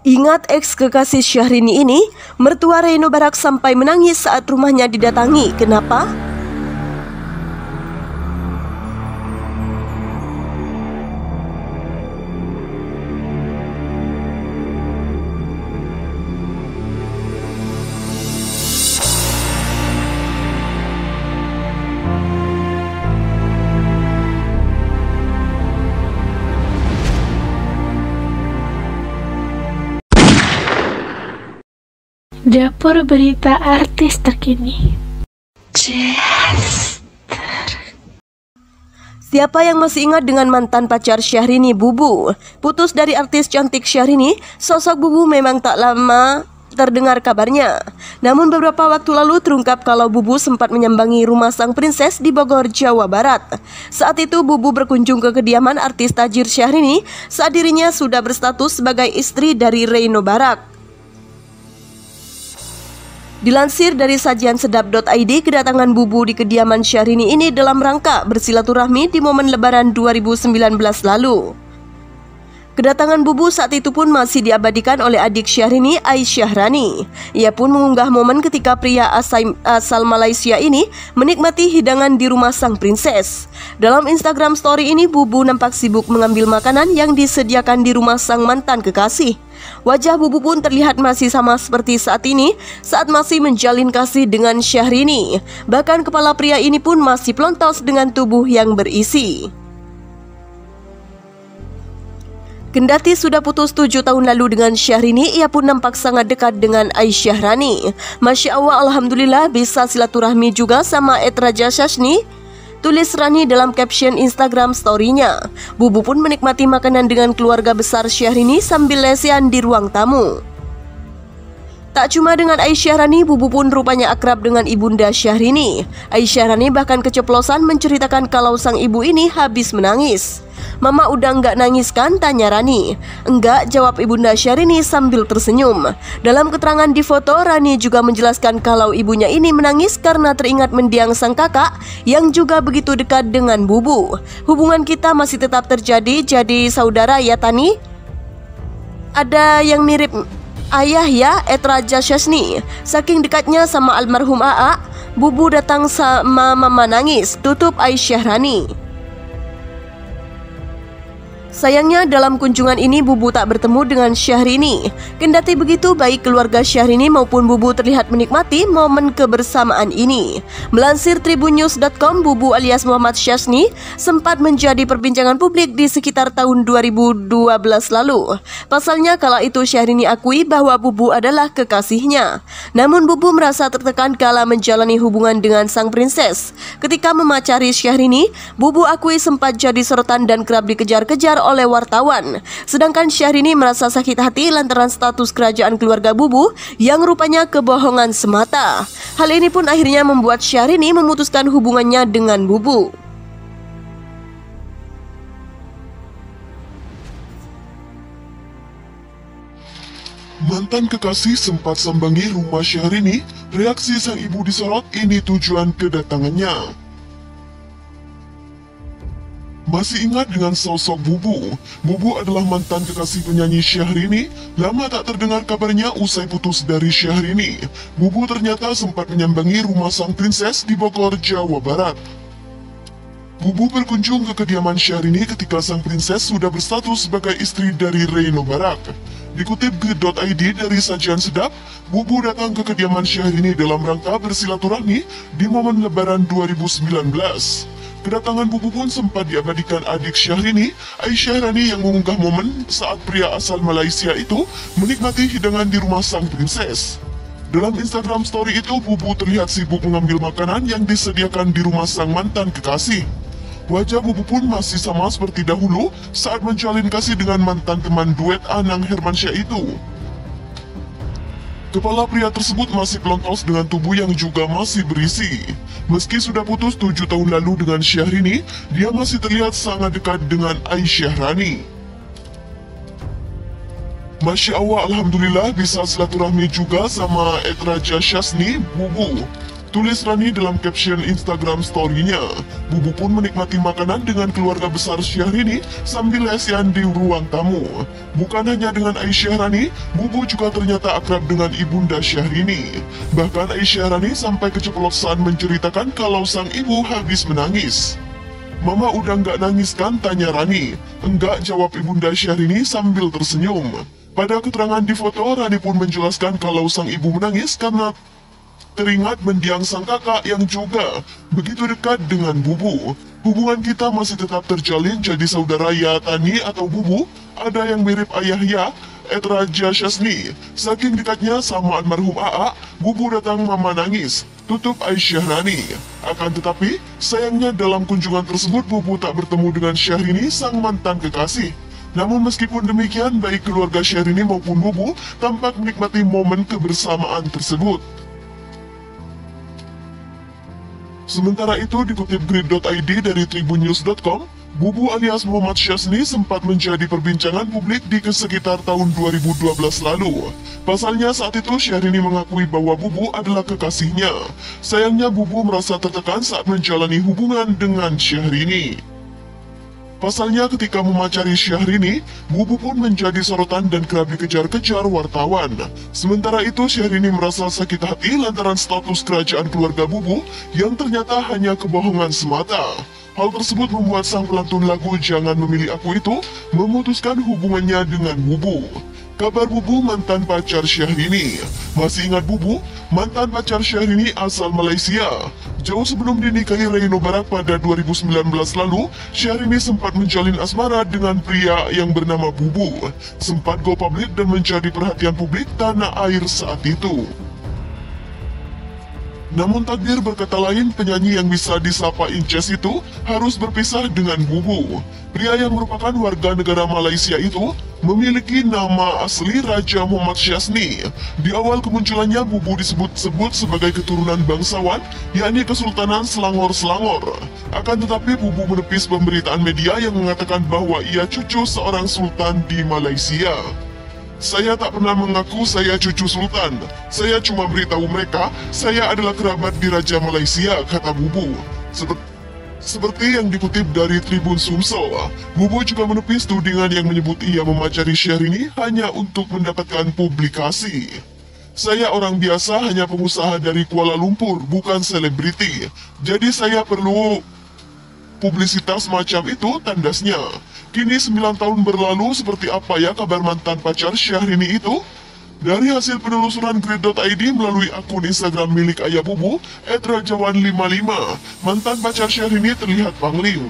Ingat ex kekasih Syahrini ini, mertua Reno Barak sampai menangis saat rumahnya didatangi. Kenapa? Dapur berita artis terkini. Siapa yang masih ingat dengan mantan pacar Syahrini, Bubu? Putus dari artis cantik Syahrini, sosok Bubu memang tak lama terdengar kabarnya. Namun beberapa waktu lalu terungkap kalau Bubu sempat menyambangi rumah sang princess di Bogor, Jawa Barat. Saat itu Bubu berkunjung ke kediaman artis tajir Syahrini saat dirinya sudah berstatus sebagai istri dari Reno Barak. Dilansir dari sajiansedap.id, kedatangan Bubu di kediaman Syahrini ini dalam rangka bersilaturahmi di momen Lebaran 2019 lalu. Kedatangan Bubu saat itu pun masih diabadikan oleh adik Syahrini, Aisyah Rani. Ia pun mengunggah momen ketika pria asal Malaysia ini menikmati hidangan di rumah sang princess. Dalam Instagram story ini, Bubu nampak sibuk mengambil makanan yang disediakan di rumah sang mantan kekasih. Wajah Bubu pun terlihat masih sama seperti saat ini saat masih menjalin kasih dengan Syahrini. Bahkan kepala pria ini pun masih pelontos dengan tubuh yang berisi. Kendati sudah putus 7 tahun lalu dengan Syahrini, ia pun nampak sangat dekat dengan Aisyah Rani. Masya Allah, alhamdulillah bisa silaturahmi juga sama Raja Syahrini, tulis Rani dalam caption Instagram story-nya. Bubu pun menikmati makanan dengan keluarga besar Syahrini sambil lesehan di ruang tamu. Tak cuma dengan Aisyah Rani, Bubu pun rupanya akrab dengan ibunda Syahrini. Aisyah Rani bahkan keceplosan menceritakan kalau sang ibu ini habis menangis. "Mama udah enggak nangis kan?" tanya Rani. "Enggak," jawab ibunda Syahrini sambil tersenyum. Dalam keterangan di foto, Rani juga menjelaskan kalau ibunya ini menangis karena teringat mendiang sang kakak yang juga begitu dekat dengan Bubu. "Hubungan kita masih tetap terjadi, jadi saudara ya Tani. Ada yang mirip ayah ya, Raja Syahrini. Saking dekatnya sama almarhum AA, Bubu datang sama mama nangis," tutup Aisyah Rani. Sayangnya dalam kunjungan ini Bubu tak bertemu dengan Syahrini. Kendati begitu, baik keluarga Syahrini maupun Bubu terlihat menikmati momen kebersamaan ini. Melansir tribunnews.com, Bubu alias Muhammad Syahrini sempat menjadi perbincangan publik di sekitar tahun 2012 lalu. Pasalnya kala itu Syahrini akui bahwa Bubu adalah kekasihnya. Namun Bubu merasa tertekan kala menjalani hubungan dengan sang princess. Ketika memacari Syahrini, Bubu akui sempat jadi sorotan dan kerap dikejar-kejar oleh wartawan. Sedangkan Syahrini merasa sakit hati lantaran status kerajaan keluarga Bubu yang rupanya kebohongan semata. Hal ini pun akhirnya membuat Syahrini memutuskan hubungannya dengan Bubu. Mantan kekasih sempat sambangi rumah Syahrini. Reaksi sang ibu disorot, ini tujuan kedatangannya. Masih ingat dengan sosok Bubu? Bubu adalah mantan kekasih penyanyi Syahrini. Lama tak terdengar kabarnya usai putus dari Syahrini. Bubu ternyata sempat menyambangi rumah sang princess di Bogor, Jawa Barat. Bubu berkunjung ke kediaman Syahrini ketika sang princess sudah berstatus sebagai istri dari Reno Barak. Dikutip grid.id dari Sajian Sedap, Bubu datang ke kediaman Syahrini dalam rangka bersilaturahmi di momen Lebaran 2019. Kedatangan Bubu pun sempat diabadikan adik Syahrini, Aisyah Rani, yang mengunggah momen saat pria asal Malaysia itu menikmati hidangan di rumah sang princess. Dalam Instagram story itu, Bubu terlihat sibuk mengambil makanan yang disediakan di rumah sang mantan kekasih. Wajah Bubu pun masih sama seperti dahulu saat menjalin kasih dengan mantan teman duet Anang Hermansyah itu. Kepala pria tersebut masih pelontos dengan tubuh yang juga masih berisi. Meski sudah putus 7 tahun lalu dengan Syahrini, dia masih terlihat sangat dekat dengan Aisyah Rani. Masya Allah, alhamdulillah bisa silaturahmi juga sama Raja Syahrini, Bubu, tulis Rani dalam caption Instagram story-nya. Bubu pun menikmati makanan dengan keluarga besar Syahrini sambil lesian di ruang tamu. Bukan hanya dengan Aisyah Rani, Bubu juga ternyata akrab dengan ibunda Syahrini. Bahkan Aisyah Rani sampai keceplosan menceritakan kalau sang ibu habis menangis. "Mama udah nggak nangis kan?" tanya Rani. "Enggak," jawab ibunda Syahrini sambil tersenyum. Pada keterangan di foto, Rani pun menjelaskan kalau sang ibu menangis karena teringat mendiang sang kakak yang juga begitu dekat dengan Bubu. "Hubungan kita masih tetap terjalin jadi saudara ya Tani atau Bubu. Ada yang mirip ayah ya," Raja Syasni. "Saking dekatnya sama almarhum AA, Bubu datang mama nangis," tutup Aisyah Rani. Akan tetapi, sayangnya dalam kunjungan tersebut Bubu tak bertemu dengan Syahrini, sang mantan kekasih. Namun meskipun demikian, baik keluarga Syahrini maupun Bubu tampak menikmati momen kebersamaan tersebut. Sementara itu, dikutip grid.id dari tribunnews.com, Bubu alias Muhammad Syasni sempat menjadi perbincangan publik di sekitar tahun 2012 lalu. Pasalnya saat itu Syahrini mengakui bahwa Bubu adalah kekasihnya. Sayangnya Bubu merasa tertekan saat menjalani hubungan dengan Syahrini. Pasalnya ketika memacari Syahrini, Bubu pun menjadi sorotan dan kerap dikejar-kejar wartawan. Sementara itu Syahrini merasa sakit hati lantaran status kerajaan keluarga Bubu yang ternyata hanya kebohongan semata. Hal tersebut membuat sang pelantun lagu Jangan Memilih Aku itu memutuskan hubungannya dengan Bubu. Kabar Bubu mantan pacar Syahrini. Masih ingat Bubu? Mantan pacar Syahrini asal Malaysia. Jauh sebelum dinikahi Reino Barak pada 2019 lalu, Syahrini sempat menjalin asmara dengan pria yang bernama Bubu. Sempat go publik dan menjadi perhatian publik tanah air saat itu. Namun takdir berkata lain, penyanyi yang bisa disapa Inces itu harus berpisah dengan Bubu. Pria yang merupakan warga negara Malaysia itu memiliki nama asli Raja Muhammad Syasni. Di awal kemunculannya, Bubu disebut-sebut sebagai keturunan bangsawan, yakni Kesultanan Selangor-Selangor. Akan tetapi Bubu menepis pemberitaan media yang mengatakan bahwa ia cucu seorang sultan di Malaysia. "Saya tak pernah mengaku saya cucu sultan. Saya cuma beritahu mereka saya adalah kerabat di Raja Malaysia," kata Bubu. Seperti yang dikutip dari Tribun Sumsel, Bubu juga menepis tudingan yang menyebut ia memacari Syahrini hanya untuk mendapatkan publikasi. "Saya orang biasa, hanya pengusaha dari Kuala Lumpur, bukan selebriti. Jadi saya perlu publisitas macam itu," tandasnya. Kini 9 tahun berlalu, seperti apa ya kabar mantan pacar Syahrini itu? Dari hasil penelusuran grid.id melalui akun Instagram milik ayah Bubu, @rajawan55, mantan pacar Syahrini terlihat pangling.